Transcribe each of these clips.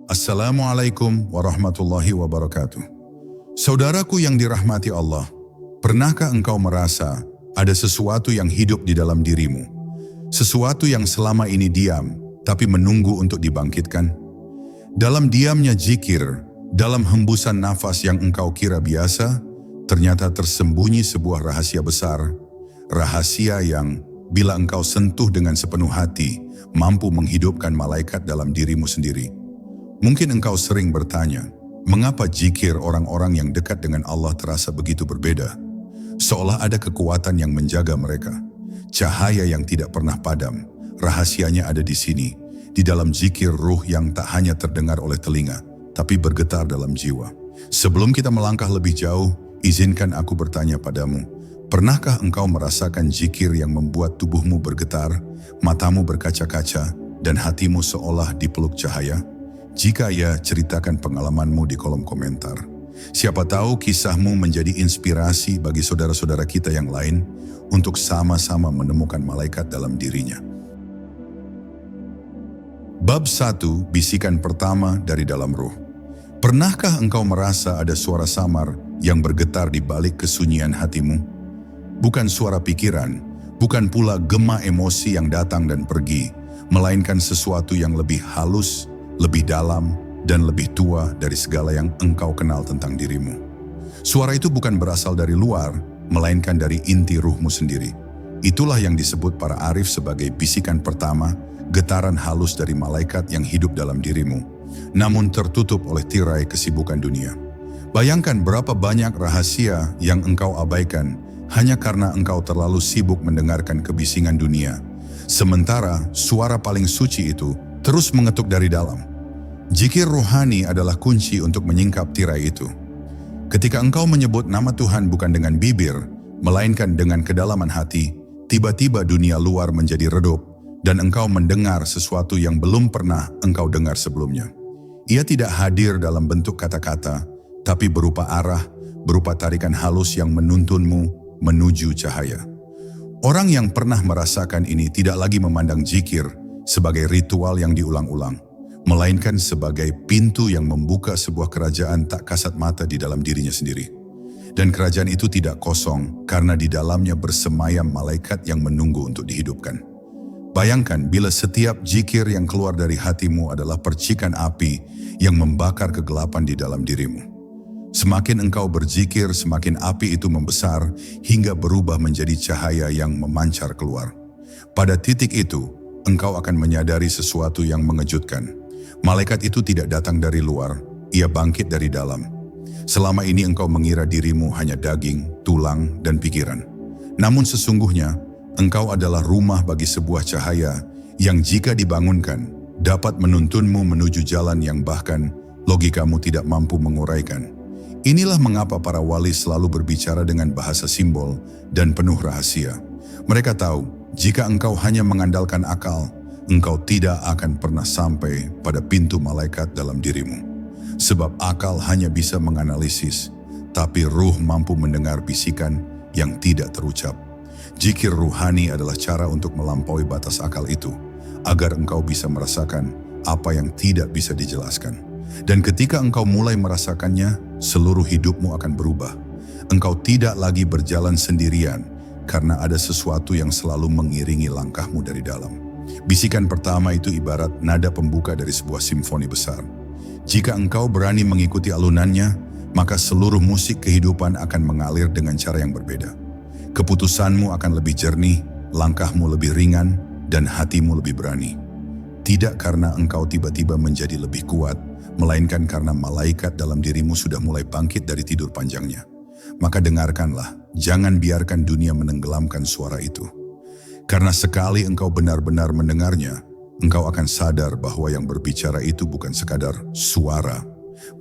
Assalamualaikum warahmatullahi wabarakatuh. Saudaraku yang dirahmati Allah, pernahkah engkau merasa ada sesuatu yang hidup di dalam dirimu? Sesuatu yang selama ini diam, tapi menunggu untuk dibangkitkan? Dalam diamnya zikir, dalam hembusan nafas yang engkau kira biasa, ternyata tersembunyi sebuah rahasia besar. Rahasia yang bila engkau sentuh dengan sepenuh hati, mampu menghidupkan malaikat dalam dirimu sendiri. Mungkin engkau sering bertanya, mengapa zikir orang-orang yang dekat dengan Allah terasa begitu berbeda? Seolah ada kekuatan yang menjaga mereka. Cahaya yang tidak pernah padam. Rahasianya ada di sini, di dalam zikir ruh yang tak hanya terdengar oleh telinga, tapi bergetar dalam jiwa. Sebelum kita melangkah lebih jauh, izinkan aku bertanya padamu, pernahkah engkau merasakan zikir yang membuat tubuhmu bergetar, matamu berkaca-kaca, dan hatimu seolah dipeluk cahaya? Jika ya, ceritakan pengalamanmu di kolom komentar. Siapa tahu kisahmu menjadi inspirasi bagi saudara-saudara kita yang lain untuk sama-sama menemukan malaikat dalam dirinya. Bab 1, bisikan pertama dari dalam ruh. Pernahkah engkau merasa ada suara samar yang bergetar di balik kesunyian hatimu? Bukan suara pikiran, bukan pula gema emosi yang datang dan pergi, melainkan sesuatu yang lebih halus, lebih dalam, dan lebih tua dari segala yang engkau kenal tentang dirimu. Suara itu bukan berasal dari luar, melainkan dari inti ruhmu sendiri. Itulah yang disebut para arif sebagai bisikan pertama, getaran halus dari malaikat yang hidup dalam dirimu, namun tertutup oleh tirai kesibukan dunia. Bayangkan berapa banyak rahasia yang engkau abaikan hanya karena engkau terlalu sibuk mendengarkan kebisingan dunia. Sementara suara paling suci itu terus mengetuk dari dalam. Zikir ruhani adalah kunci untuk menyingkap tirai itu. Ketika engkau menyebut nama Tuhan bukan dengan bibir, melainkan dengan kedalaman hati, tiba-tiba dunia luar menjadi redup dan engkau mendengar sesuatu yang belum pernah engkau dengar sebelumnya. Ia tidak hadir dalam bentuk kata-kata, tapi berupa arah, berupa tarikan halus yang menuntunmu menuju cahaya. Orang yang pernah merasakan ini tidak lagi memandang zikir sebagai ritual yang diulang-ulang, melainkan sebagai pintu yang membuka sebuah kerajaan tak kasat mata di dalam dirinya sendiri. Dan kerajaan itu tidak kosong karena di dalamnya bersemayam malaikat yang menunggu untuk dihidupkan. Bayangkan bila setiap zikir yang keluar dari hatimu adalah percikan api yang membakar kegelapan di dalam dirimu. Semakin engkau berzikir, semakin api itu membesar hingga berubah menjadi cahaya yang memancar keluar. Pada titik itu, engkau akan menyadari sesuatu yang mengejutkan. Malaikat itu tidak datang dari luar, ia bangkit dari dalam. Selama ini engkau mengira dirimu hanya daging, tulang, dan pikiran. Namun sesungguhnya, engkau adalah rumah bagi sebuah cahaya yang jika dibangunkan, dapat menuntunmu menuju jalan yang bahkan logikamu tidak mampu menguraikan. Inilah mengapa para wali selalu berbicara dengan bahasa simbol dan penuh rahasia. Mereka tahu, jika engkau hanya mengandalkan akal, engkau tidak akan pernah sampai pada pintu malaikat dalam dirimu. Sebab akal hanya bisa menganalisis, tapi ruh mampu mendengar bisikan yang tidak terucap. Zikir ruhani adalah cara untuk melampaui batas akal itu, agar engkau bisa merasakan apa yang tidak bisa dijelaskan. Dan ketika engkau mulai merasakannya, seluruh hidupmu akan berubah. Engkau tidak lagi berjalan sendirian, karena ada sesuatu yang selalu mengiringi langkahmu dari dalam. Bisikan pertama itu ibarat nada pembuka dari sebuah simfoni besar. Jika engkau berani mengikuti alunannya, maka seluruh musik kehidupan akan mengalir dengan cara yang berbeda. Keputusanmu akan lebih jernih, langkahmu lebih ringan, dan hatimu lebih berani. Tidak karena engkau tiba-tiba menjadi lebih kuat, melainkan karena malaikat dalam dirimu sudah mulai bangkit dari tidur panjangnya. Maka dengarkanlah, jangan biarkan dunia menenggelamkan suara itu. Karena sekali engkau benar-benar mendengarnya, engkau akan sadar bahwa yang berbicara itu bukan sekadar suara,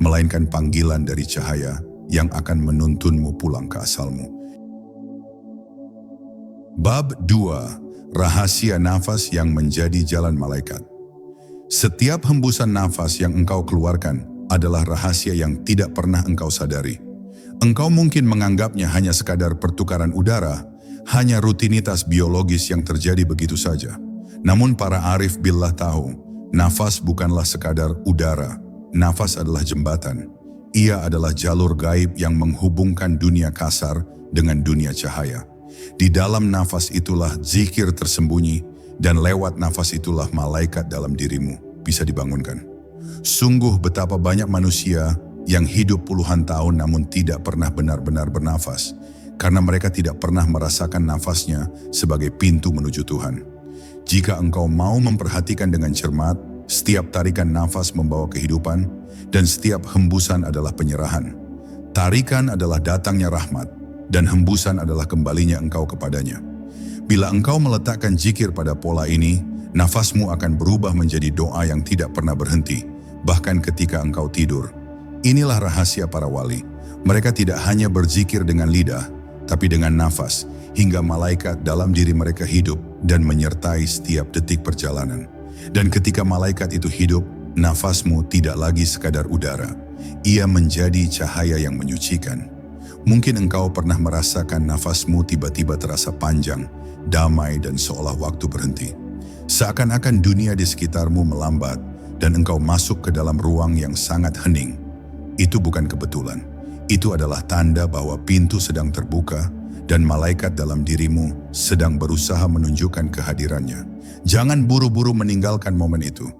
melainkan panggilan dari cahaya yang akan menuntunmu pulang ke asalmu. Bab 2, rahasia nafas yang menjadi jalan malaikat. Setiap hembusan nafas yang engkau keluarkan adalah rahasia yang tidak pernah engkau sadari. Engkau mungkin menganggapnya hanya sekadar pertukaran udara, hanya rutinitas biologis yang terjadi begitu saja. Namun para arif billah tahu, nafas bukanlah sekadar udara, nafas adalah jembatan. Ia adalah jalur gaib yang menghubungkan dunia kasar dengan dunia cahaya. Di dalam nafas itulah zikir tersembunyi, dan lewat nafas itulah malaikat dalam dirimu bisa dibangunkan. Sungguh betapa banyak manusia yang hidup puluhan tahun namun tidak pernah benar-benar bernafas, karena mereka tidak pernah merasakan nafasnya sebagai pintu menuju Tuhan. Jika engkau mau memperhatikan dengan cermat, setiap tarikan nafas membawa kehidupan, dan setiap hembusan adalah penyerahan. Tarikan adalah datangnya rahmat, dan hembusan adalah kembalinya engkau kepadanya. Bila engkau meletakkan zikir pada pola ini, nafasmu akan berubah menjadi doa yang tidak pernah berhenti, bahkan ketika engkau tidur. Inilah rahasia para wali. Mereka tidak hanya berzikir dengan lidah, tapi dengan nafas, hingga malaikat dalam diri mereka hidup dan menyertai setiap detik perjalanan. Dan ketika malaikat itu hidup, nafasmu tidak lagi sekadar udara. Ia menjadi cahaya yang menyucikan. Mungkin engkau pernah merasakan nafasmu tiba-tiba terasa panjang, damai, dan seolah waktu berhenti. Seakan-akan dunia di sekitarmu melambat dan engkau masuk ke dalam ruang yang sangat hening. Itu bukan kebetulan. Itu adalah tanda bahwa pintu sedang terbuka dan malaikat dalam dirimu sedang berusaha menunjukkan kehadirannya. Jangan buru-buru meninggalkan momen itu.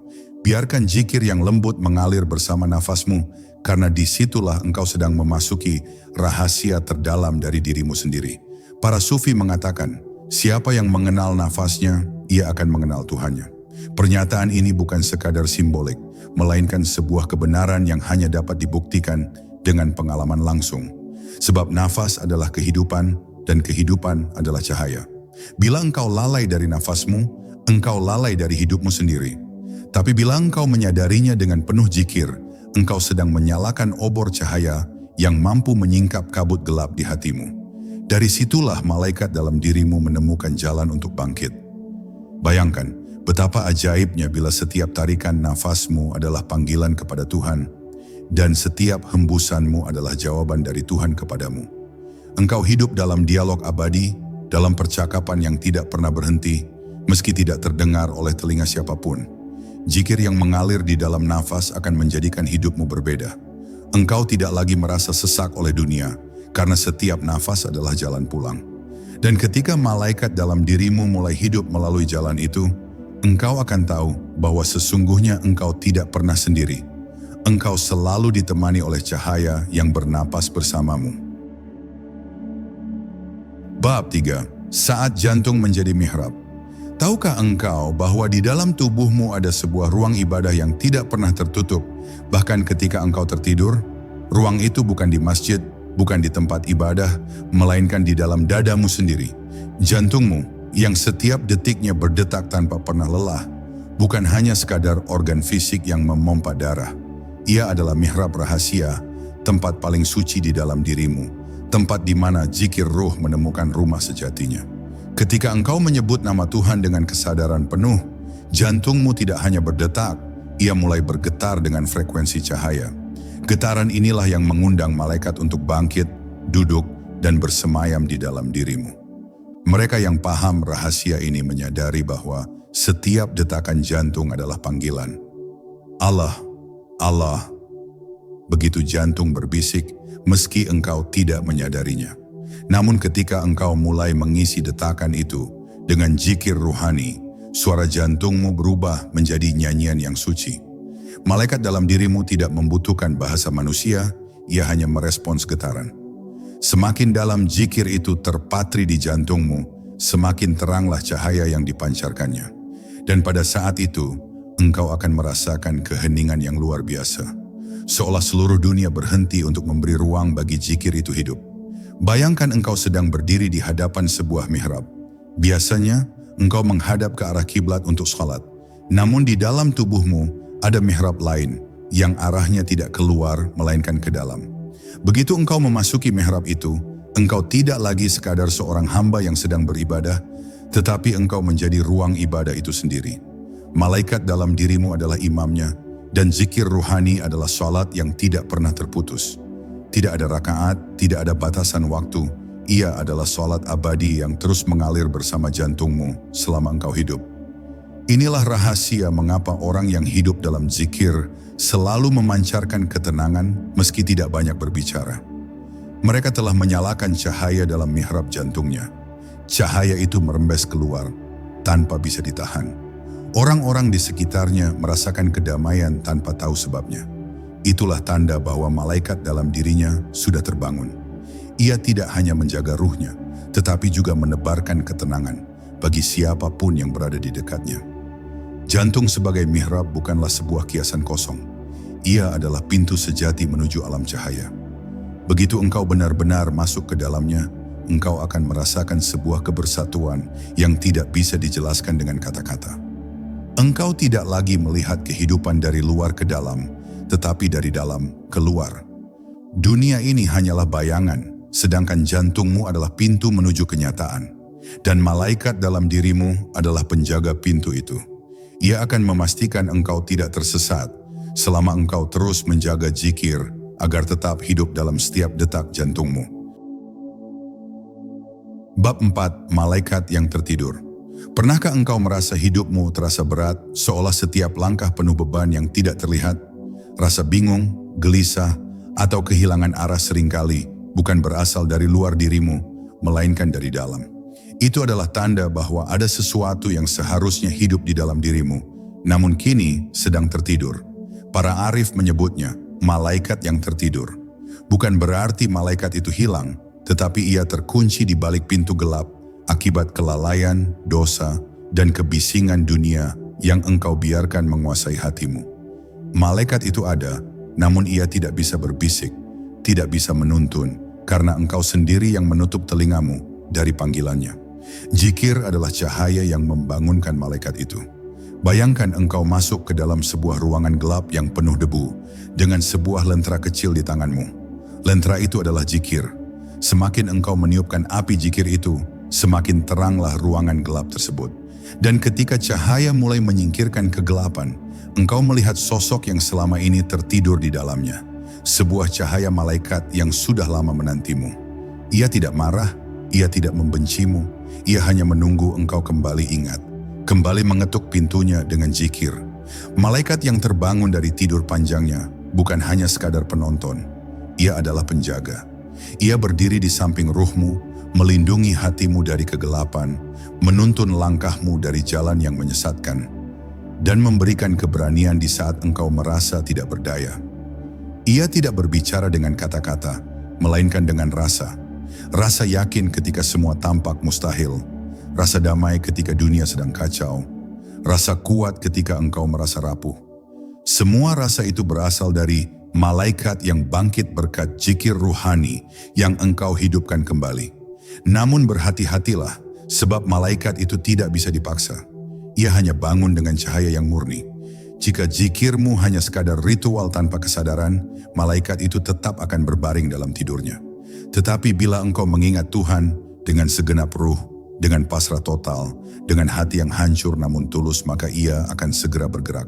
Biarkan zikir yang lembut mengalir bersama nafasmu, karena disitulah engkau sedang memasuki rahasia terdalam dari dirimu sendiri. Para sufi mengatakan, siapa yang mengenal nafasnya, ia akan mengenal Tuhannya. Pernyataan ini bukan sekadar simbolik, melainkan sebuah kebenaran yang hanya dapat dibuktikan dengan pengalaman langsung. Sebab nafas adalah kehidupan, dan kehidupan adalah cahaya. Bila engkau lalai dari nafasmu, engkau lalai dari hidupmu sendiri. Tapi bila engkau menyadarinya dengan penuh zikir, engkau sedang menyalakan obor cahaya yang mampu menyingkap kabut gelap di hatimu. Dari situlah malaikat dalam dirimu menemukan jalan untuk bangkit. Bayangkan, betapa ajaibnya bila setiap tarikan nafasmu adalah panggilan kepada Tuhan, dan setiap hembusanmu adalah jawaban dari Tuhan kepadamu. Engkau hidup dalam dialog abadi, dalam percakapan yang tidak pernah berhenti, meski tidak terdengar oleh telinga siapapun. Zikir yang mengalir di dalam nafas akan menjadikan hidupmu berbeda. Engkau tidak lagi merasa sesak oleh dunia, karena setiap nafas adalah jalan pulang. Dan ketika malaikat dalam dirimu mulai hidup melalui jalan itu, engkau akan tahu bahwa sesungguhnya engkau tidak pernah sendiri. Engkau selalu ditemani oleh cahaya yang bernapas bersamamu. Bab 3. Saat jantung menjadi mihrab. Tahukah engkau bahwa di dalam tubuhmu ada sebuah ruang ibadah yang tidak pernah tertutup, bahkan ketika engkau tertidur? Ruang itu bukan di masjid, bukan di tempat ibadah, melainkan di dalam dadamu sendiri. Jantungmu yang setiap detiknya berdetak tanpa pernah lelah, bukan hanya sekadar organ fisik yang memompa darah. Ia adalah mihrab rahasia, tempat paling suci di dalam dirimu, tempat di mana zikir ruh menemukan rumah sejatinya. Ketika engkau menyebut nama Tuhan dengan kesadaran penuh, jantungmu tidak hanya berdetak, ia mulai bergetar dengan frekuensi cahaya. Getaran inilah yang mengundang malaikat untuk bangkit, duduk, dan bersemayam di dalam dirimu. Mereka yang paham rahasia ini menyadari bahwa setiap detakan jantung adalah panggilan. Allah, Allah. Begitu jantung berbisik, meski engkau tidak menyadarinya. Namun ketika engkau mulai mengisi detakan itu dengan zikir ruhani, suara jantungmu berubah menjadi nyanyian yang suci. Malaikat dalam dirimu tidak membutuhkan bahasa manusia, ia hanya merespons getaran. Semakin dalam zikir itu terpatri di jantungmu, semakin teranglah cahaya yang dipancarkannya. Dan pada saat itu, engkau akan merasakan keheningan yang luar biasa. Seolah seluruh dunia berhenti untuk memberi ruang bagi zikir itu hidup. Bayangkan engkau sedang berdiri di hadapan sebuah mihrab. Biasanya, engkau menghadap ke arah kiblat untuk sholat. Namun di dalam tubuhmu ada mihrab lain yang arahnya tidak keluar melainkan ke dalam. Begitu engkau memasuki mihrab itu, engkau tidak lagi sekadar seorang hamba yang sedang beribadah, tetapi engkau menjadi ruang ibadah itu sendiri. Malaikat dalam dirimu adalah imamnya, dan zikir ruhani adalah sholat yang tidak pernah terputus. Tidak ada rakaat, tidak ada batasan waktu. Ia adalah sholat abadi yang terus mengalir bersama jantungmu selama engkau hidup. Inilah rahasia mengapa orang yang hidup dalam zikir selalu memancarkan ketenangan meski tidak banyak berbicara. Mereka telah menyalakan cahaya dalam mihrab jantungnya. Cahaya itu merembes keluar tanpa bisa ditahan. Orang-orang di sekitarnya merasakan kedamaian tanpa tahu sebabnya. Itulah tanda bahwa malaikat dalam dirinya sudah terbangun. Ia tidak hanya menjaga ruhnya, tetapi juga menebarkan ketenangan bagi siapapun yang berada di dekatnya. Jantung sebagai mihrab bukanlah sebuah kiasan kosong. Ia adalah pintu sejati menuju alam cahaya. Begitu engkau benar-benar masuk ke dalamnya, engkau akan merasakan sebuah kebersatuan yang tidak bisa dijelaskan dengan kata-kata. Engkau tidak lagi melihat kehidupan dari luar ke dalam, tetapi dari dalam keluar. Dunia ini hanyalah bayangan, sedangkan jantungmu adalah pintu menuju kenyataan. Dan malaikat dalam dirimu adalah penjaga pintu itu. Ia akan memastikan engkau tidak tersesat selama engkau terus menjaga zikir agar tetap hidup dalam setiap detak jantungmu. Bab 4. Malaikat yang tertidur. Pernahkah engkau merasa hidupmu terasa berat, seolah setiap langkah penuh beban yang tidak terlihat? Rasa bingung, gelisah, atau kehilangan arah seringkali bukan berasal dari luar dirimu, melainkan dari dalam. Itu adalah tanda bahwa ada sesuatu yang seharusnya hidup di dalam dirimu, namun kini sedang tertidur. Para arif menyebutnya malaikat yang tertidur. Bukan berarti malaikat itu hilang, tetapi ia terkunci di balik pintu gelap akibat kelalaian, dosa, dan kebisingan dunia yang engkau biarkan menguasai hatimu. Malaikat itu ada, namun ia tidak bisa berbisik, tidak bisa menuntun, karena engkau sendiri yang menutup telingamu dari panggilannya. Zikir adalah cahaya yang membangunkan malaikat itu. Bayangkan engkau masuk ke dalam sebuah ruangan gelap yang penuh debu, dengan sebuah lentera kecil di tanganmu. Lentera itu adalah zikir. Semakin engkau meniupkan api zikir itu, semakin teranglah ruangan gelap tersebut. Dan ketika cahaya mulai menyingkirkan kegelapan, engkau melihat sosok yang selama ini tertidur di dalamnya. Sebuah cahaya malaikat yang sudah lama menantimu. Ia tidak marah, ia tidak membencimu, ia hanya menunggu engkau kembali ingat. Kembali mengetuk pintunya dengan zikir. Malaikat yang terbangun dari tidur panjangnya bukan hanya sekadar penonton. Ia adalah penjaga. Ia berdiri di samping ruhmu, melindungi hatimu dari kegelapan, menuntun langkahmu dari jalan yang menyesatkan, dan memberikan keberanian di saat engkau merasa tidak berdaya. Ia tidak berbicara dengan kata-kata, melainkan dengan rasa. Rasa yakin ketika semua tampak mustahil. Rasa damai ketika dunia sedang kacau. Rasa kuat ketika engkau merasa rapuh. Semua rasa itu berasal dari malaikat yang bangkit berkat zikir ruhani yang engkau hidupkan kembali. Namun berhati-hatilah, sebab malaikat itu tidak bisa dipaksa. Ia hanya bangun dengan cahaya yang murni. Jika zikirmu hanya sekadar ritual tanpa kesadaran, malaikat itu tetap akan berbaring dalam tidurnya. Tetapi bila engkau mengingat Tuhan dengan segenap ruh, dengan pasrah total, dengan hati yang hancur namun tulus, maka ia akan segera bergerak.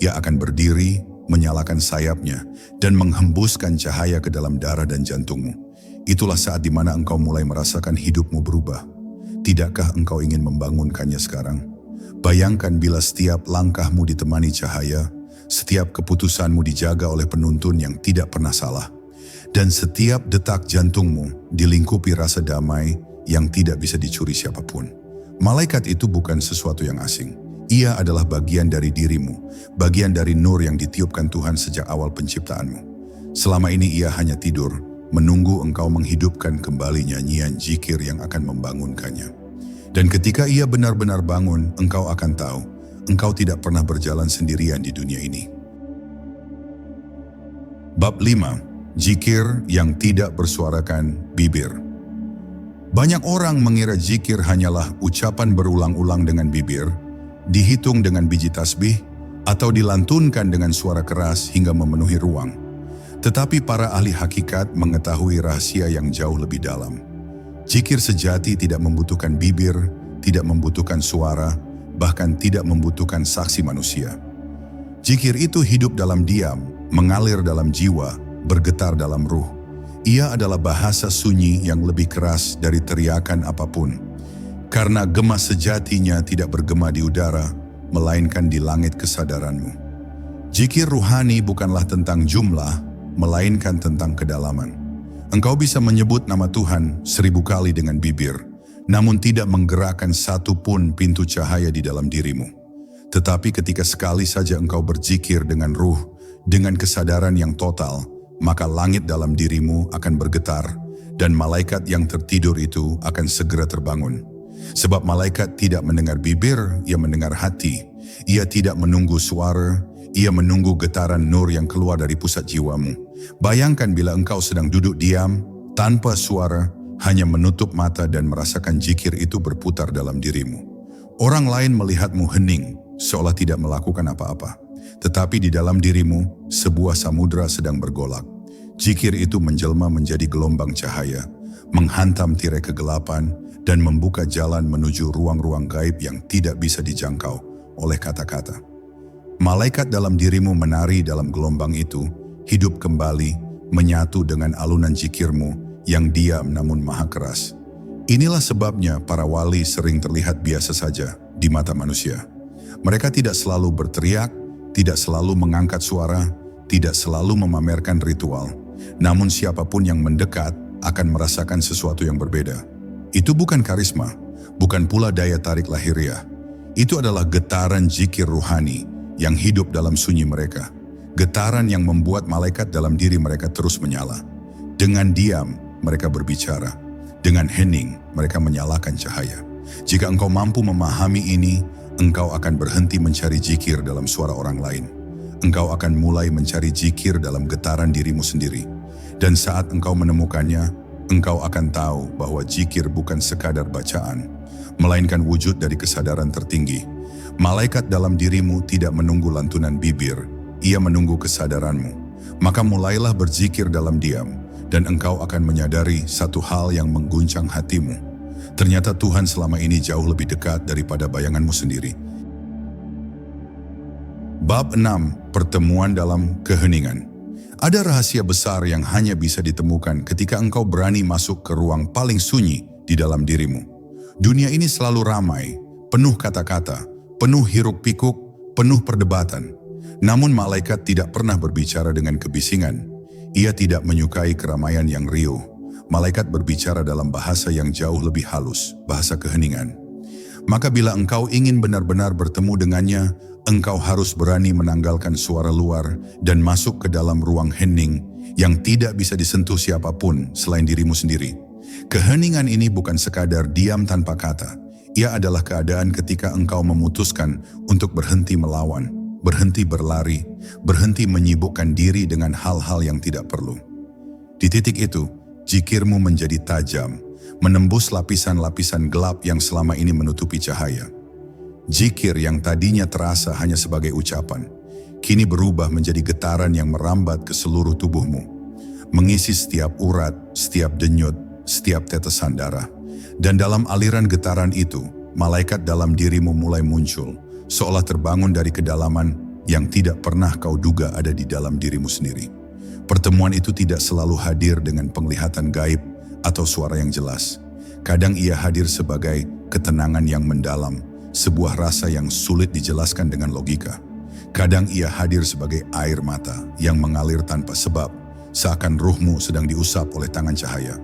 Ia akan berdiri, menyalakan sayapnya, dan menghembuskan cahaya ke dalam darah dan jantungmu. Itulah saat di mana engkau mulai merasakan hidupmu berubah. Tidakkah engkau ingin membangunkannya sekarang? Bayangkan bila setiap langkahmu ditemani cahaya, setiap keputusanmu dijaga oleh penuntun yang tidak pernah salah, dan setiap detak jantungmu dilingkupi rasa damai yang tidak bisa dicuri siapapun. Malaikat itu bukan sesuatu yang asing. Ia adalah bagian dari dirimu, bagian dari nur yang ditiupkan Tuhan sejak awal penciptaanmu. Selama ini ia hanya tidur, menunggu engkau menghidupkan kembali nyanyian zikir yang akan membangunkannya. Dan ketika ia benar-benar bangun, engkau akan tahu, engkau tidak pernah berjalan sendirian di dunia ini. Bab 5. Zikir yang tidak bersuarakan bibir. Banyak orang mengira zikir hanyalah ucapan berulang-ulang dengan bibir, dihitung dengan biji tasbih, atau dilantunkan dengan suara keras hingga memenuhi ruang. Tetapi para ahli hakikat mengetahui rahasia yang jauh lebih dalam. Zikir sejati tidak membutuhkan bibir, tidak membutuhkan suara, bahkan tidak membutuhkan saksi manusia. Zikir itu hidup dalam diam, mengalir dalam jiwa, bergetar dalam ruh. Ia adalah bahasa sunyi yang lebih keras dari teriakan apapun. Karena gema sejatinya tidak bergema di udara, melainkan di langit kesadaranmu. Zikir ruhani bukanlah tentang jumlah, melainkan tentang kedalaman. Engkau bisa menyebut nama Tuhan 1000 kali dengan bibir, namun tidak menggerakkan satu pun pintu cahaya di dalam dirimu. Tetapi ketika sekali saja engkau berzikir dengan ruh, dengan kesadaran yang total, maka langit dalam dirimu akan bergetar, dan malaikat yang tertidur itu akan segera terbangun. Sebab malaikat tidak mendengar bibir, ia mendengar hati. Ia tidak menunggu suara, ia menunggu getaran nur yang keluar dari pusat jiwamu. Bayangkan bila engkau sedang duduk diam, tanpa suara, hanya menutup mata dan merasakan zikir itu berputar dalam dirimu. Orang lain melihatmu hening, seolah tidak melakukan apa-apa. Tetapi di dalam dirimu, sebuah samudera sedang bergolak. Zikir itu menjelma menjadi gelombang cahaya, menghantam tirai kegelapan, dan membuka jalan menuju ruang-ruang gaib yang tidak bisa dijangkau oleh kata-kata. Malaikat dalam dirimu menari dalam gelombang itu, hidup kembali, menyatu dengan alunan zikirmu yang diam namun maha keras. Inilah sebabnya para wali sering terlihat biasa saja di mata manusia. Mereka tidak selalu berteriak, tidak selalu mengangkat suara, tidak selalu memamerkan ritual. Namun siapapun yang mendekat akan merasakan sesuatu yang berbeda. Itu bukan karisma, bukan pula daya tarik lahiriah. Itu adalah getaran zikir ruhani yang hidup dalam sunyi mereka. Getaran yang membuat malaikat dalam diri mereka terus menyala. Dengan diam, mereka berbicara. Dengan hening, mereka menyalakan cahaya. Jika engkau mampu memahami ini, engkau akan berhenti mencari zikir dalam suara orang lain. Engkau akan mulai mencari zikir dalam getaran dirimu sendiri. Dan saat engkau menemukannya, engkau akan tahu bahwa zikir bukan sekadar bacaan, melainkan wujud dari kesadaran tertinggi. Malaikat dalam dirimu tidak menunggu lantunan bibir, ia menunggu kesadaranmu. Maka mulailah berzikir dalam diam, dan engkau akan menyadari satu hal yang mengguncang hatimu. Ternyata Tuhan selama ini jauh lebih dekat daripada bayanganmu sendiri. Bab 6. Pertemuan dalam keheningan. Ada rahasia besar yang hanya bisa ditemukan ketika engkau berani masuk ke ruang paling sunyi di dalam dirimu. Dunia ini selalu ramai, penuh kata-kata, penuh hiruk-pikuk, penuh perdebatan. Namun malaikat tidak pernah berbicara dengan kebisingan. Ia tidak menyukai keramaian yang riuh. Malaikat berbicara dalam bahasa yang jauh lebih halus, bahasa keheningan. Maka bila engkau ingin benar-benar bertemu dengannya, engkau harus berani menanggalkan suara luar dan masuk ke dalam ruang hening yang tidak bisa disentuh siapapun selain dirimu sendiri. Keheningan ini bukan sekadar diam tanpa kata. Ia adalah keadaan ketika engkau memutuskan untuk berhenti melawan, berhenti berlari, berhenti menyibukkan diri dengan hal-hal yang tidak perlu. Di titik itu, zikirmu menjadi tajam, menembus lapisan-lapisan gelap yang selama ini menutupi cahaya. Zikir yang tadinya terasa hanya sebagai ucapan, kini berubah menjadi getaran yang merambat ke seluruh tubuhmu, mengisi setiap urat, setiap denyut, setiap tetesan darah. Dan dalam aliran getaran itu, malaikat dalam dirimu mulai muncul, seolah terbangun dari kedalaman yang tidak pernah kau duga ada di dalam dirimu sendiri. Pertemuan itu tidak selalu hadir dengan penglihatan gaib atau suara yang jelas. Kadang ia hadir sebagai ketenangan yang mendalam, sebuah rasa yang sulit dijelaskan dengan logika. Kadang ia hadir sebagai air mata yang mengalir tanpa sebab, seakan ruhmu sedang diusap oleh tangan cahaya.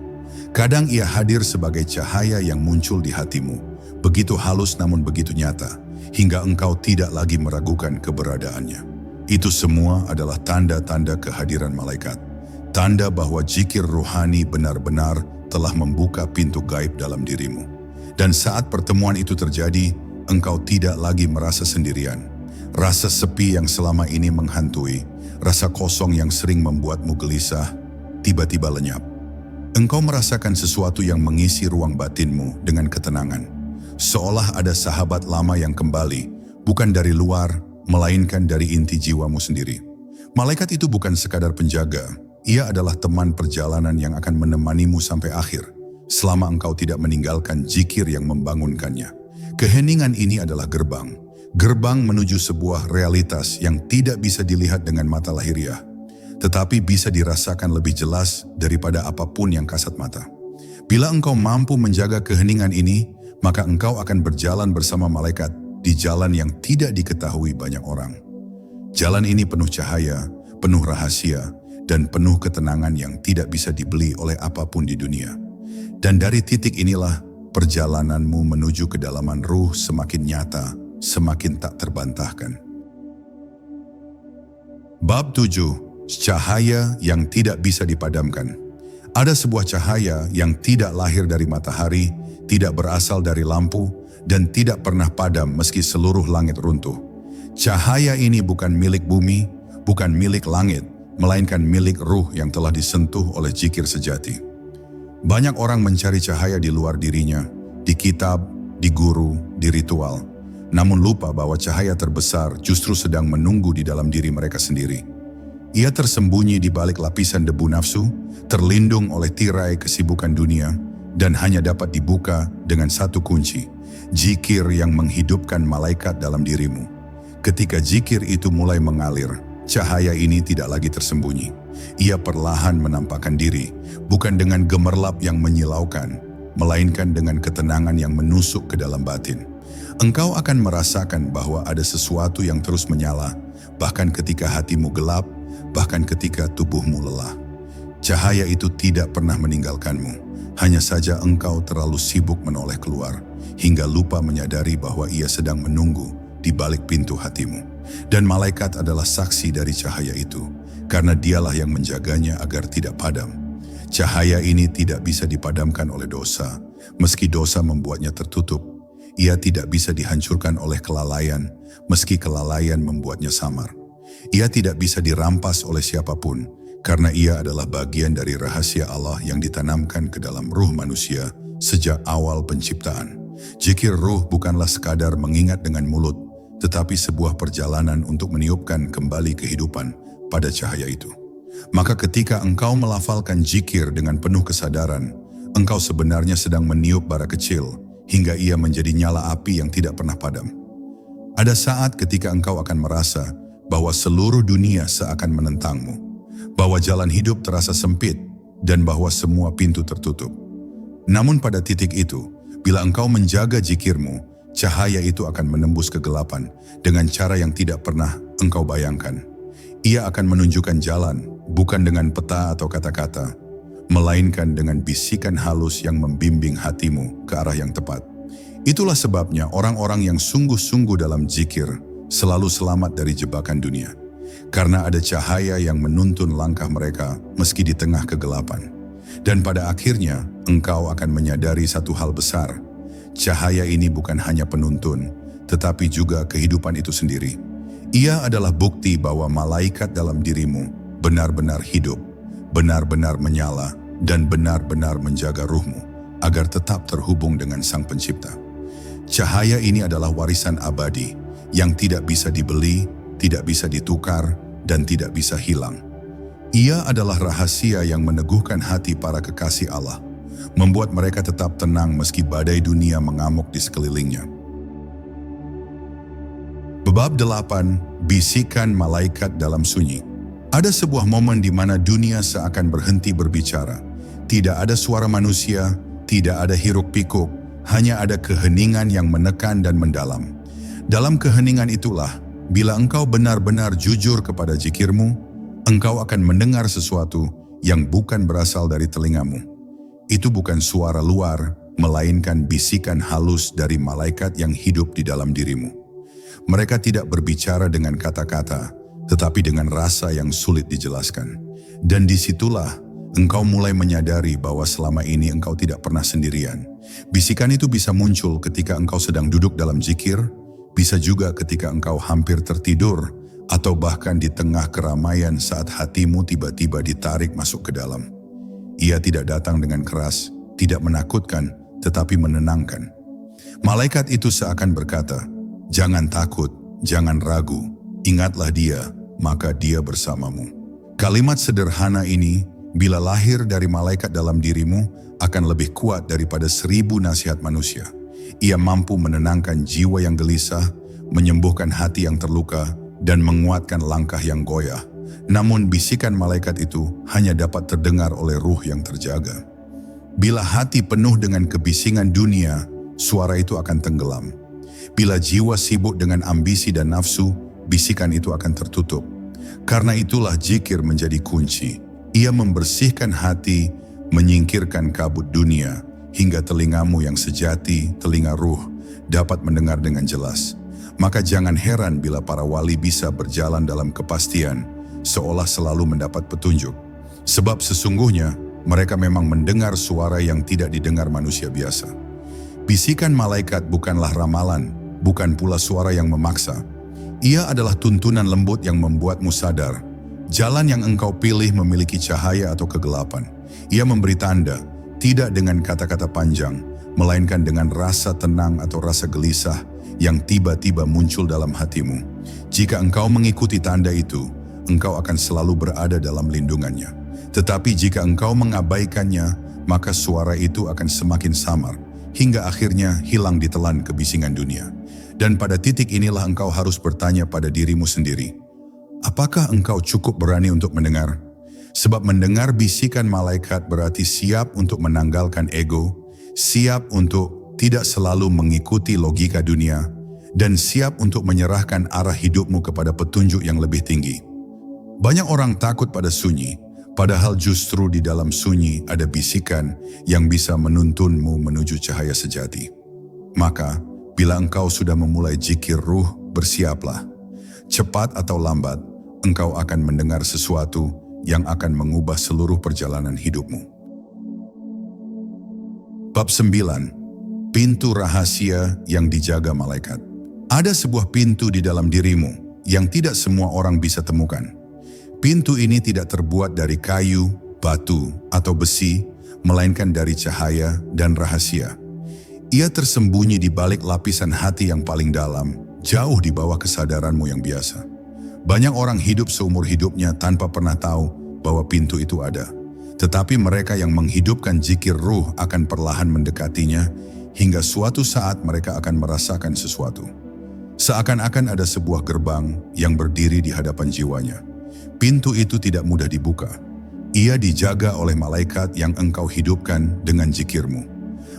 Kadang ia hadir sebagai cahaya yang muncul di hatimu, begitu halus namun begitu nyata, hingga engkau tidak lagi meragukan keberadaannya. Itu semua adalah tanda-tanda kehadiran malaikat, tanda bahwa zikir ruhani benar-benar telah membuka pintu gaib dalam dirimu. Dan saat pertemuan itu terjadi, engkau tidak lagi merasa sendirian. Rasa sepi yang selama ini menghantui, rasa kosong yang sering membuatmu gelisah, tiba-tiba lenyap. Engkau merasakan sesuatu yang mengisi ruang batinmu dengan ketenangan. Seolah ada sahabat lama yang kembali, bukan dari luar, melainkan dari inti jiwamu sendiri. Malaikat itu bukan sekadar penjaga, ia adalah teman perjalanan yang akan menemanimu sampai akhir, selama engkau tidak meninggalkan zikir yang membangunkannya. Keheningan ini adalah gerbang menuju sebuah realitas yang tidak bisa dilihat dengan mata lahiriah, tetapi bisa dirasakan lebih jelas daripada apapun yang kasat mata. Bila engkau mampu menjaga keheningan ini, maka engkau akan berjalan bersama malaikat di di jalan yang tidak diketahui banyak orang. Jalan ini penuh cahaya, penuh rahasia, dan penuh ketenangan yang tidak bisa dibeli oleh apapun di dunia. Dan dari titik inilah perjalananmu menuju kedalaman ruh semakin nyata, semakin tak terbantahkan. Bab 7. Cahaya yang tidak bisa dipadamkan. Ada sebuah cahaya yang tidak lahir dari matahari, tidak berasal dari lampu, dan tidak pernah padam meski seluruh langit runtuh. Cahaya ini bukan milik bumi, bukan milik langit, melainkan milik ruh yang telah disentuh oleh zikir sejati. Banyak orang mencari cahaya di luar dirinya, di kitab, di guru, di ritual, namun lupa bahwa cahaya terbesar justru sedang menunggu di dalam diri mereka sendiri. Ia tersembunyi di balik lapisan debu nafsu, terlindung oleh tirai kesibukan dunia, dan hanya dapat dibuka dengan satu kunci, zikir yang menghidupkan malaikat dalam dirimu. Ketika zikir itu mulai mengalir, cahaya ini tidak lagi tersembunyi. Ia perlahan menampakkan diri, bukan dengan gemerlap yang menyilaukan, melainkan dengan ketenangan yang menusuk ke dalam batin. Engkau akan merasakan bahwa ada sesuatu yang terus menyala, bahkan ketika hatimu gelap, bahkan ketika tubuhmu lelah. Cahaya itu tidak pernah meninggalkanmu, hanya saja engkau terlalu sibuk menoleh keluar, hingga lupa menyadari bahwa ia sedang menunggu di balik pintu hatimu. Dan malaikat adalah saksi dari cahaya itu, karena dialah yang menjaganya agar tidak padam. Cahaya ini tidak bisa dipadamkan oleh dosa, meski dosa membuatnya tertutup. Ia tidak bisa dihancurkan oleh kelalaian, meski kelalaian membuatnya samar. Ia tidak bisa dirampas oleh siapapun, karena ia adalah bagian dari rahasia Allah yang ditanamkan ke dalam ruh manusia sejak awal penciptaan. Zikir ruh bukanlah sekadar mengingat dengan mulut, tetapi sebuah perjalanan untuk meniupkan kembali kehidupan pada cahaya itu. Maka ketika engkau melafalkan zikir dengan penuh kesadaran, engkau sebenarnya sedang meniup bara kecil, hingga ia menjadi nyala api yang tidak pernah padam. Ada saat ketika engkau akan merasa bahwa seluruh dunia seakan menentangmu, bahwa jalan hidup terasa sempit, dan bahwa semua pintu tertutup. Namun pada titik itu, bila engkau menjaga zikirmu, cahaya itu akan menembus kegelapan dengan cara yang tidak pernah engkau bayangkan. Ia akan menunjukkan jalan, bukan dengan peta atau kata-kata, melainkan dengan bisikan halus yang membimbing hatimu ke arah yang tepat. Itulah sebabnya orang-orang yang sungguh-sungguh dalam zikir selalu selamat dari jebakan dunia, karena ada cahaya yang menuntun langkah mereka meski di tengah kegelapan. Dan pada akhirnya, engkau akan menyadari satu hal besar. Cahaya ini bukan hanya penuntun, tetapi juga kehidupan itu sendiri. Ia adalah bukti bahwa malaikat dalam dirimu benar-benar hidup, benar-benar menyala, dan benar-benar menjaga ruhmu agar tetap terhubung dengan Sang Pencipta. Cahaya ini adalah warisan abadi yang tidak bisa dibeli, tidak bisa ditukar, dan tidak bisa hilang. Ia adalah rahasia yang meneguhkan hati para kekasih Allah, membuat mereka tetap tenang meski badai dunia mengamuk di sekelilingnya. Bab 8. Bisikan malaikat dalam sunyi. Ada sebuah momen di mana dunia seakan berhenti berbicara. Tidak ada suara manusia, tidak ada hiruk-pikuk, hanya ada keheningan yang menekan dan mendalam. Dalam keheningan itulah, bila engkau benar-benar jujur kepada zikirmu, engkau akan mendengar sesuatu yang bukan berasal dari telingamu. Itu bukan suara luar, melainkan bisikan halus dari malaikat yang hidup di dalam dirimu. Mereka tidak berbicara dengan kata-kata, tetapi dengan rasa yang sulit dijelaskan. Dan disitulah engkau mulai menyadari bahwa selama ini engkau tidak pernah sendirian. Bisikan itu bisa muncul ketika engkau sedang duduk dalam zikir, bisa juga ketika engkau hampir tertidur, atau bahkan di tengah keramaian saat hatimu tiba-tiba ditarik masuk ke dalam. Ia tidak datang dengan keras, tidak menakutkan, tetapi menenangkan. Malaikat itu seakan berkata, "Jangan takut, jangan ragu, ingatlah Dia, maka Dia bersamamu." Kalimat sederhana ini, bila lahir dari malaikat dalam dirimu, akan lebih kuat daripada 1000 nasihat manusia. Ia mampu menenangkan jiwa yang gelisah, menyembuhkan hati yang terluka, dan menguatkan langkah yang goyah. Namun bisikan malaikat itu hanya dapat terdengar oleh ruh yang terjaga. Bila hati penuh dengan kebisingan dunia, suara itu akan tenggelam. Bila jiwa sibuk dengan ambisi dan nafsu, bisikan itu akan tertutup. Karena itulah zikir menjadi kunci. Ia membersihkan hati, menyingkirkan kabut dunia, hingga telingamu yang sejati, telinga ruh, dapat mendengar dengan jelas. Maka jangan heran bila para wali bisa berjalan dalam kepastian, seolah selalu mendapat petunjuk. Sebab sesungguhnya mereka memang mendengar suara yang tidak didengar manusia biasa. Bisikan malaikat bukanlah ramalan, bukan pula suara yang memaksa. Ia adalah tuntunan lembut yang membuatmu sadar. Jalan yang engkau pilih memiliki cahaya atau kegelapan. Ia memberi tanda, tidak dengan kata-kata panjang, melainkan dengan rasa tenang atau rasa gelisah yang tiba-tiba muncul dalam hatimu. Jika engkau mengikuti tanda itu, engkau akan selalu berada dalam lindungannya. Tetapi jika engkau mengabaikannya, maka suara itu akan semakin samar, hingga akhirnya hilang ditelan kebisingan dunia. Dan pada titik inilah engkau harus bertanya pada dirimu sendiri, apakah engkau cukup berani untuk mendengar? Sebab mendengar bisikan malaikat berarti siap untuk menanggalkan ego, siap untuk tidak selalu mengikuti logika dunia, dan siap untuk menyerahkan arah hidupmu kepada petunjuk yang lebih tinggi. Banyak orang takut pada sunyi, padahal justru di dalam sunyi ada bisikan yang bisa menuntunmu menuju cahaya sejati. Maka, bila engkau sudah memulai zikir ruh, bersiaplah. Cepat atau lambat, engkau akan mendengar sesuatu yang akan mengubah seluruh perjalanan hidupmu. Bab 9. Pintu rahasia yang dijaga malaikat. Ada sebuah pintu di dalam dirimu yang tidak semua orang bisa temukan. Pintu ini tidak terbuat dari kayu, batu, atau besi, melainkan dari cahaya dan rahasia. Ia tersembunyi di balik lapisan hati yang paling dalam, jauh di bawah kesadaranmu yang biasa. Banyak orang hidup seumur hidupnya tanpa pernah tahu bahwa pintu itu ada. Tetapi mereka yang menghidupkan zikir ruh akan perlahan mendekatinya, hingga suatu saat mereka akan merasakan sesuatu. Seakan-akan ada sebuah gerbang yang berdiri di hadapan jiwanya. Pintu itu tidak mudah dibuka. Ia dijaga oleh malaikat yang engkau hidupkan dengan zikirmu.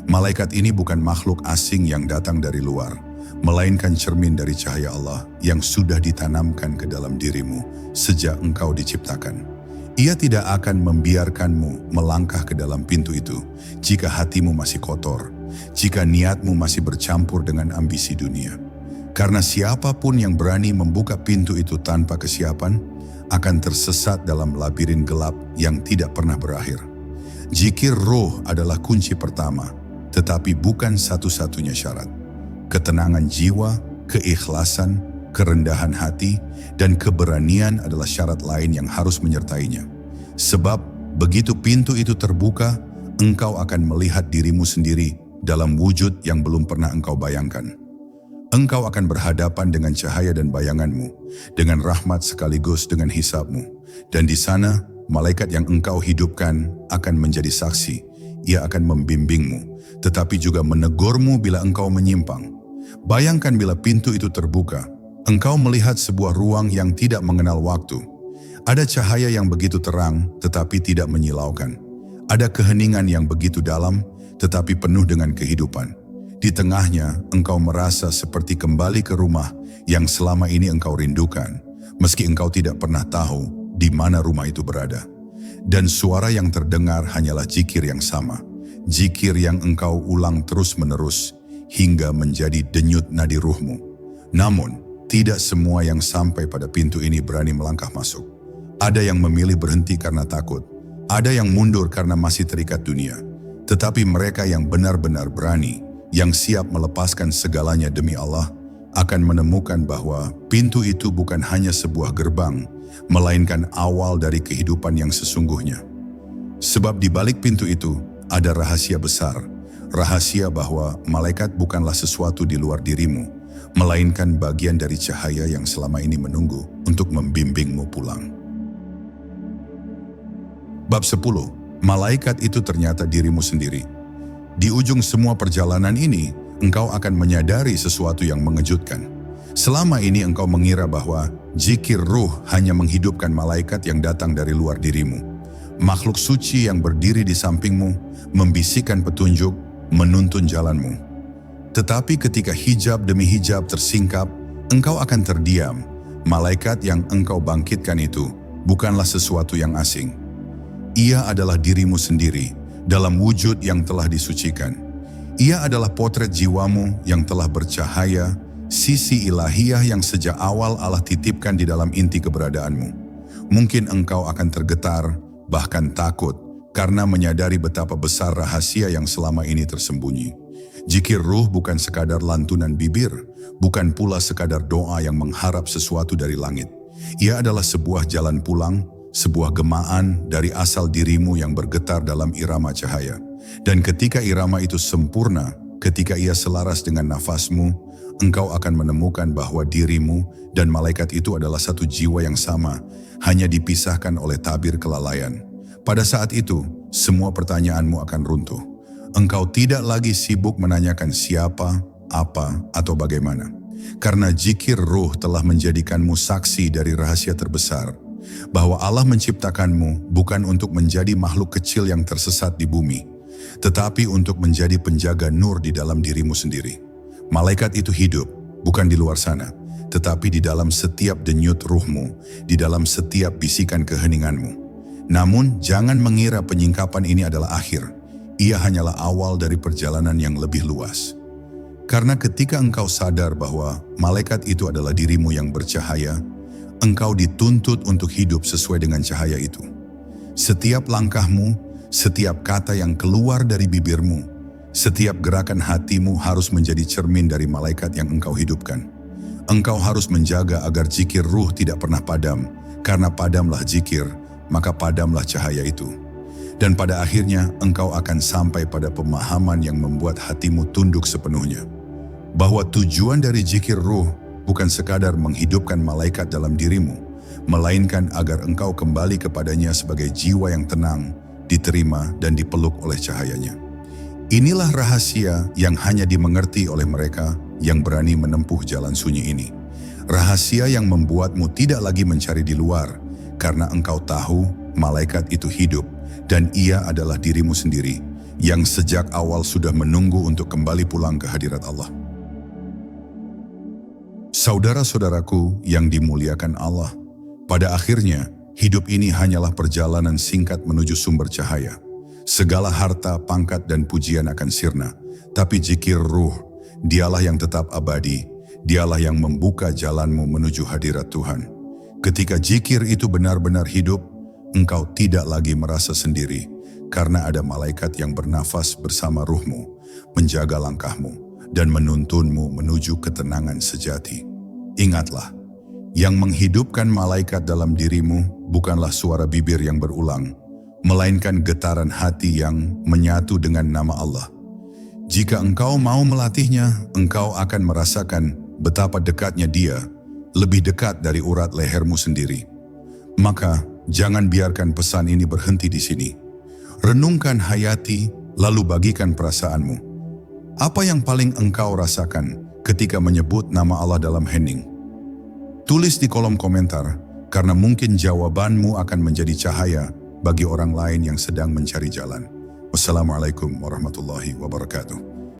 Malaikat ini bukan makhluk asing yang datang dari luar, melainkan cermin dari cahaya Allah yang sudah ditanamkan ke dalam dirimu sejak engkau diciptakan. Ia tidak akan membiarkanmu melangkah ke dalam pintu itu jika hatimu masih kotor, jika niatmu masih bercampur dengan ambisi dunia. Karena siapapun yang berani membuka pintu itu tanpa kesiapan, akan tersesat dalam labirin gelap yang tidak pernah berakhir. Zikir roh adalah kunci pertama, tetapi bukan satu-satunya syarat. Ketenangan jiwa, keikhlasan, kerendahan hati, dan keberanian adalah syarat lain yang harus menyertainya. Sebab begitu pintu itu terbuka, engkau akan melihat dirimu sendiri dalam wujud yang belum pernah engkau bayangkan. Engkau akan berhadapan dengan cahaya dan bayanganmu, dengan rahmat sekaligus dengan hisabmu. Dan di sana, malaikat yang engkau hidupkan akan menjadi saksi. Ia akan membimbingmu, tetapi juga menegurmu bila engkau menyimpang. Bayangkan bila pintu itu terbuka, engkau melihat sebuah ruang yang tidak mengenal waktu. Ada cahaya yang begitu terang, tetapi tidak menyilaukan. Ada keheningan yang begitu dalam, tetapi penuh dengan kehidupan. Di tengahnya, engkau merasa seperti kembali ke rumah yang selama ini engkau rindukan, meski engkau tidak pernah tahu di mana rumah itu berada. Dan suara yang terdengar hanyalah zikir yang sama, zikir yang engkau ulang terus-menerus, hingga menjadi denyut nadi ruhmu. Namun, tidak semua yang sampai pada pintu ini berani melangkah masuk. Ada yang memilih berhenti karena takut, ada yang mundur karena masih terikat dunia. Tetapi mereka yang benar-benar berani, yang siap melepaskan segalanya demi Allah, akan menemukan bahwa pintu itu bukan hanya sebuah gerbang, melainkan awal dari kehidupan yang sesungguhnya. Sebab di balik pintu itu ada rahasia besar, rahasia bahwa malaikat bukanlah sesuatu di luar dirimu, melainkan bagian dari cahaya yang selama ini menunggu untuk membimbingmu pulang. Bab 10. Malaikat itu ternyata dirimu sendiri. Di ujung semua perjalanan ini, engkau akan menyadari sesuatu yang mengejutkan. Selama ini engkau mengira bahwa zikir ruh hanya menghidupkan malaikat yang datang dari luar dirimu. Makhluk suci yang berdiri di sampingmu, membisikkan petunjuk, menuntun jalanmu. Tetapi ketika hijab demi hijab tersingkap, engkau akan terdiam. Malaikat yang engkau bangkitkan itu bukanlah sesuatu yang asing. Ia adalah dirimu sendiri dalam wujud yang telah disucikan. Ia adalah potret jiwamu yang telah bercahaya, sisi ilahiyah yang sejak awal Allah titipkan di dalam inti keberadaanmu. Mungkin engkau akan tergetar, bahkan takut, karena menyadari betapa besar rahasia yang selama ini tersembunyi. Zikir ruh bukan sekadar lantunan bibir, bukan pula sekadar doa yang mengharap sesuatu dari langit. Ia adalah sebuah jalan pulang, sebuah gemaan dari asal dirimu yang bergetar dalam irama cahaya. Dan ketika irama itu sempurna, ketika ia selaras dengan nafasmu, engkau akan menemukan bahwa dirimu dan malaikat itu adalah satu jiwa yang sama, hanya dipisahkan oleh tabir kelalaian. Pada saat itu, semua pertanyaanmu akan runtuh. Engkau tidak lagi sibuk menanyakan siapa, apa, atau bagaimana. Karena zikir ruh telah menjadikanmu saksi dari rahasia terbesar, bahwa Allah menciptakanmu bukan untuk menjadi makhluk kecil yang tersesat di bumi, tetapi untuk menjadi penjaga nur di dalam dirimu sendiri. Malaikat itu hidup, bukan di luar sana, tetapi di dalam setiap denyut ruhmu, di dalam setiap bisikan keheninganmu. Namun, jangan mengira penyingkapan ini adalah akhir. Ia hanyalah awal dari perjalanan yang lebih luas. Karena ketika engkau sadar bahwa malaikat itu adalah dirimu yang bercahaya, engkau dituntut untuk hidup sesuai dengan cahaya itu. Setiap langkahmu, setiap kata yang keluar dari bibirmu, setiap gerakan hatimu harus menjadi cermin dari malaikat yang engkau hidupkan. Engkau harus menjaga agar zikir ruh tidak pernah padam, karena padamlah zikir, maka padamlah cahaya itu. Dan pada akhirnya engkau akan sampai pada pemahaman yang membuat hatimu tunduk sepenuhnya. Bahwa tujuan dari zikir ruh bukan sekadar menghidupkan malaikat dalam dirimu, melainkan agar engkau kembali kepadanya sebagai jiwa yang tenang, diterima dan dipeluk oleh cahayanya. Inilah rahasia yang hanya dimengerti oleh mereka yang berani menempuh jalan sunyi ini. Rahasia yang membuatmu tidak lagi mencari di luar, karena engkau tahu malaikat itu hidup dan ia adalah dirimu sendiri yang sejak awal sudah menunggu untuk kembali pulang ke hadirat Allah. Saudara-saudaraku yang dimuliakan Allah, pada akhirnya hidup ini hanyalah perjalanan singkat menuju sumber cahaya. Segala harta, pangkat, dan pujian akan sirna, tapi zikir ruh, dialah yang tetap abadi, dialah yang membuka jalanmu menuju hadirat Tuhan. Ketika zikir itu benar-benar hidup, engkau tidak lagi merasa sendiri, karena ada malaikat yang bernafas bersama ruhmu, menjaga langkahmu, dan menuntunmu menuju ketenangan sejati. Ingatlah, yang menghidupkan malaikat dalam dirimu bukanlah suara bibir yang berulang, melainkan getaran hati yang menyatu dengan nama Allah. Jika engkau mau melatihnya, engkau akan merasakan betapa dekatnya Dia, lebih dekat dari urat lehermu sendiri. Maka, jangan biarkan pesan ini berhenti di sini. Renungkan, hayati, lalu bagikan perasaanmu. Apa yang paling engkau rasakan ketika menyebut nama Allah dalam hening? Tulis di kolom komentar, karena mungkin jawabanmu akan menjadi cahaya bagi orang lain yang sedang mencari jalan. Wassalamualaikum warahmatullahi wabarakatuh.